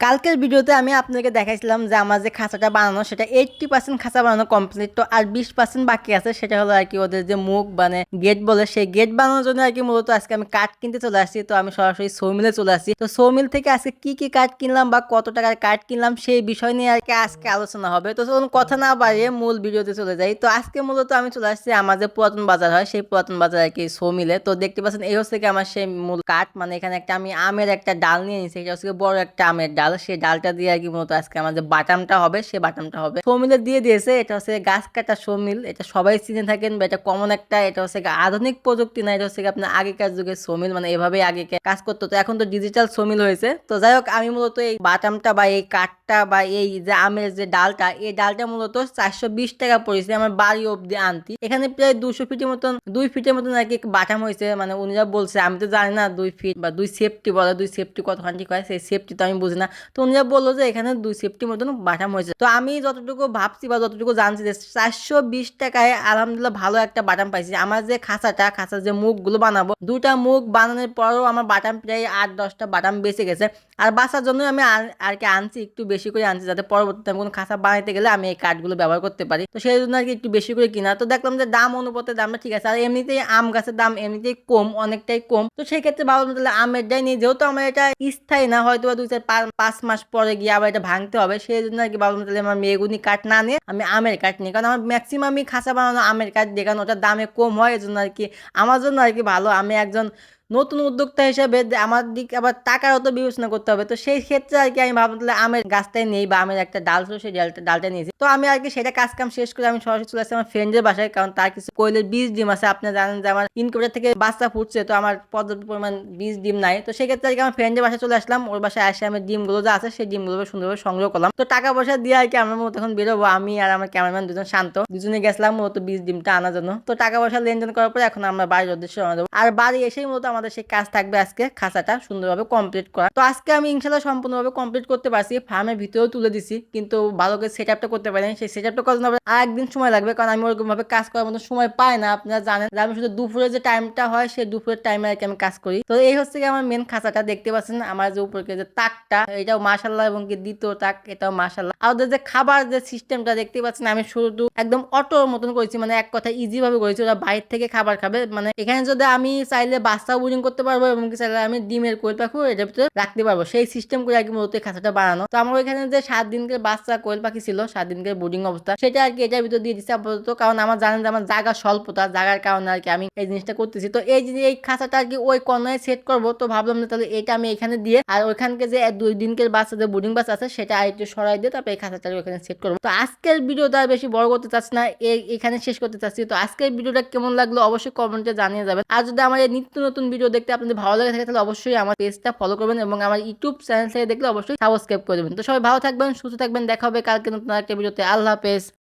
কালকের ভিডিওতে আমি আপনাকে দেখাইছিলাম যে আমার যে খাঁচাটা বানানো সেটা 80% খাঁচা বানানো কমপ্লিট, তো আর 20% বাকি আছে। সেটা হলো আর কি ওদের যে মুখ মানে গেট বলে, সেই গেট বানানোর জন্য আর কি মূলত আজকে আমি কাঠ কিনতে চলে আসছি। তো আমি সরাসরি সৌমিলে চলে আসছি। তো সৌমিল থেকে আজকে কি কি কাঠ কিনলাম বা কত টাকার কাঠ কিনলাম সেই বিষয় নিয়ে আর কি আজকে আলোচনা হবে। তো চলুন কথা না বাড়িয়ে মূল ভিডিওতে চলে যাই। তো আজকে মূলত আমি চলে আসছি আমার যে পুরাতন বাজার হয় সেই পুরাতন বাজার আর কি সৌমিলে। তো দেখতে পাচ্ছেন এই হচ্ছে কি আমার সেই মূল কাঠ, মানে এখানে একটা আমি আমের একটা ডাল নিয়ে নিয়েছি। এটা হচ্ছে বড় একটা আমের ডাল, সেই ডালটা দিয়ে আর কি মূলত আজকে আমার যে বাটামটা হবে সেই বাটামটা হবে। সৌমিলে দিয়ে দিয়েছে, এটা হচ্ছে গাছ কাটা সৌমিল। এটা সবাই চিনে থাকেন বা এটা কমন একটা, এটা হচ্ছে আধুনিক প্রযুক্তি না, এটা হচ্ছে আপনার আগেকার যুগের সৌমিল, মানে এভাবেই আগে কাজ করতো। তো এখন তো ডিজিটাল সৌমিল হয়েছে। তো যাই হোক, আমি মূলত এই বাটামটা বা এই কাঠটা বা এই যে আমের যে ডালটা, এই ডালটা মূলত 420 টাকা পড়েছে আমার বাড়ি অব্দি আনতি। এখানে প্রায় 200 ফিটের মতন 2 ফিটের মতন আর কি বাটাম হয়েছে, মানে উনিরা বলছে, আমি তো জানি না 2 ফিট বা 2 সেফটি বলে, 2 সেফটি কতখান ঠিক হয় সেই সেফটি তো আমি বুঝি না। তো উনিরা বললো যে এখানে 2 সেফটি মতন বাটাম হয়েছে। তো আমি যতটুকু ভাবছি বা যতটুকু জানছি যে 420 টাকায় আলহামদুলিল্লাহ ভালো একটা বাটাম পাইছি। আমার যে খাঁচার যে মুখগুলো বানাবো, 2টা মুখ বানানোর পরও আমার বাটাম প্রায় 8-10টা বাটাম বেঁচে গেছে। আর বাসার জন্য আমি আর কি আনছি, একটু বেশি করে আনছি যাতে পরবর্তীতে আমি কোনো খাঁচা বানাইতে গেলে আমি এই কাঠগুলো ব্যবহার করতে পারি। তো সেই জন্য আর কি একটু বেশি করে কিনা। তো দেখলাম যে দাম অনুপাতে দামটা ঠিক আছে, আর এমনিতেই আম গাছের দাম এমনিতেই কম, অনেকটাই কম। তো সেই ক্ষেত্রে ভাবলাম তাহলে আমের ডাই নিয়ে, যেহেতু আমার এটা স্থায়ী না, হয়তো 2-4-5 মাস পরে গিয়ে আবার এটা ভাঙতে হবে, সেই জন্য আর কি ভাবলাম তাহলে আমার মেগুনি কাঠ না নিয়ে আমি আমের কাঠ নিই, কারণ আমার ম্যাক্সিমামই খাঁচা বানানো আমের কাঠ দিয়ে, কারণ ওটার দামে কম হয়। এই জন্য আর কি আমার জন্য আর কি ভালো। আমি একজন নতুন উদ্যোক্তা হিসেবে আমার দিক আবার টাকারও তো বিবেচনা করতে হবে। তো সেই ক্ষেত্রে আর কি আমি ভাবলাম তাহলে আমের গাছটাই নেই বা আমের একটা ডাল ছিল, সেই ডালটা নিয়েছি। তো আমি আর কি সেটা কাজ কাম শেষ করে আমি সরাসরি চলে আসছি আমার ফ্রেন্ডের বাসায়, কারণ তার কিছু কোয়েলের বীজ ডিম আছে। আপনি জানেন যে আমার ইনকিউবেটর থেকে বাচ্চা ফুটছে, তো আমার পর্যাপ্ত পরিমাণ বীজ ডিম নাই। তো সেক্ষেত্রে আর কি আমার ফ্রেন্ডের বাসায় চলে আসলাম। ওর বাসায় আসে আমি ডিমগুলো যা আছে সেই ডিমগুলো সুন্দরভাবে সংগ্রহ করলাম। তো টাকা পয়সা দিয়ে আর কি আমার মতো এখন বেরোবো, আমি আর আমার ক্যামেরাম্যান দুজন শান্ত, দুজনে গেছিলাম মূলত বীজ ডিমটা আনার জন্য। তো টাকা পয়সা লেনদেন করার পরে এখন আমরা বাড়ির উদ্দেশ্যে রওনা দেবো। আর বাড়ি এসেই মূলত আমাদের সেই কাজ থাকবে আজকে খাঁচাটা সুন্দরভাবে কমপ্লিট করা। তো আজকে আমি ইনশাল্লাহ সম্পূর্ণভাবে কমপ্লিট করতে পারছি, ফার্মের ভিতরেও তুলে দিছি, কিন্তু ভালো করে সেট আপটা করতে পারিনি। সেই সেট আপটা করার জন্য আর একদিন সময় লাগবে, কারণ আমি ওরকম ভাবে কাজ করার মতো সময় পাই না। আপনারা জানেন যে আমি শুধু দুপুরে যে টাইমটা হয় সেই দুপুরের টাইমে আর কি আমি কাজ করি। তো এই হচ্ছে কি আমার মেন খাঁচাটা, দেখতে পাচ্ছেন আমার যে উপরে যে তাকটা, এটাও মাশাল্লাহ, এবং কি দ্বিতীয় তাক এটাও মাশাল্লাহ। আর ওদের যে খাবার যে সিস্টেমটা দেখতে পাচ্ছেন, আমি শুধু একদম অটোর মতন করেছি, মানে এক কথা ইজি ভাবে করেছি। ওরা বাইরে থেকে খাবার খাবে, মানে এখানে যদি আমি চাইলে বাচ্চা বোর্ডিং করতে পারবো এবং কি চাইলে আমি ডিমের কোয়েল পাখি এটার ভিতরে রাখতে পারবো, সেই সিস্টেম করে আর কি মূলত খাঁচাটা বানানো। তো আমার ওইখানে যে 7 দিনকে বাচ্চা কোয়েল পাখি ছিল, 7 দিনকে বোর্ডিং অবস্থা, সেটা আর কি এটার ভিতরে দিয়ে দিচ্ছে আপাতত, কারণ আমার জানেন যে আমার জায়গা স্বল্পতা, জায়গার কারণে আর কি আমি এই জিনিসটা করতেছি। তো এই খাঁচাটা আর কি ওই কর্নারে সেট করবো। তো ভাবলাম যে তাহলে এটা আমি এখানে দিয়ে, আর ওইখানকে যে 2 দিনকের বাচ্চা যে বোর্ডিং বাচ্চা আছে সেটা আর একটু সরাই দিয়ে তারপরে এই খাঁচাটা ওখানে সেট করবো। তো আজকের ভিডিওটা আর বেশি বড় করতে চাচ্ছি না, এখানে শেষ করতে চাচ্ছি। তো আজকের ভিডিওটা কেমন লাগলো অবশ্যই কমেন্টে জানিয়ে যাবেন। আর যদি আমার এই নিত্য নতুন ভিডিও দেখতে আপনাদের ভালো লাগে থাকে তাহলে অবশ্যই আমার পেজটা ফলো করবেন এবং আমার ইউটিউব চ্যানেল থেকে দেখলে অবশ্যই সাবস্ক্রাইব করে দেবেন। তো সবাই ভালো থাকবেন, সুস্থ থাকবেন, দেখা হবে কালকে নতুন একটা ভিডিওতে। আল্লাহ হাফেজ।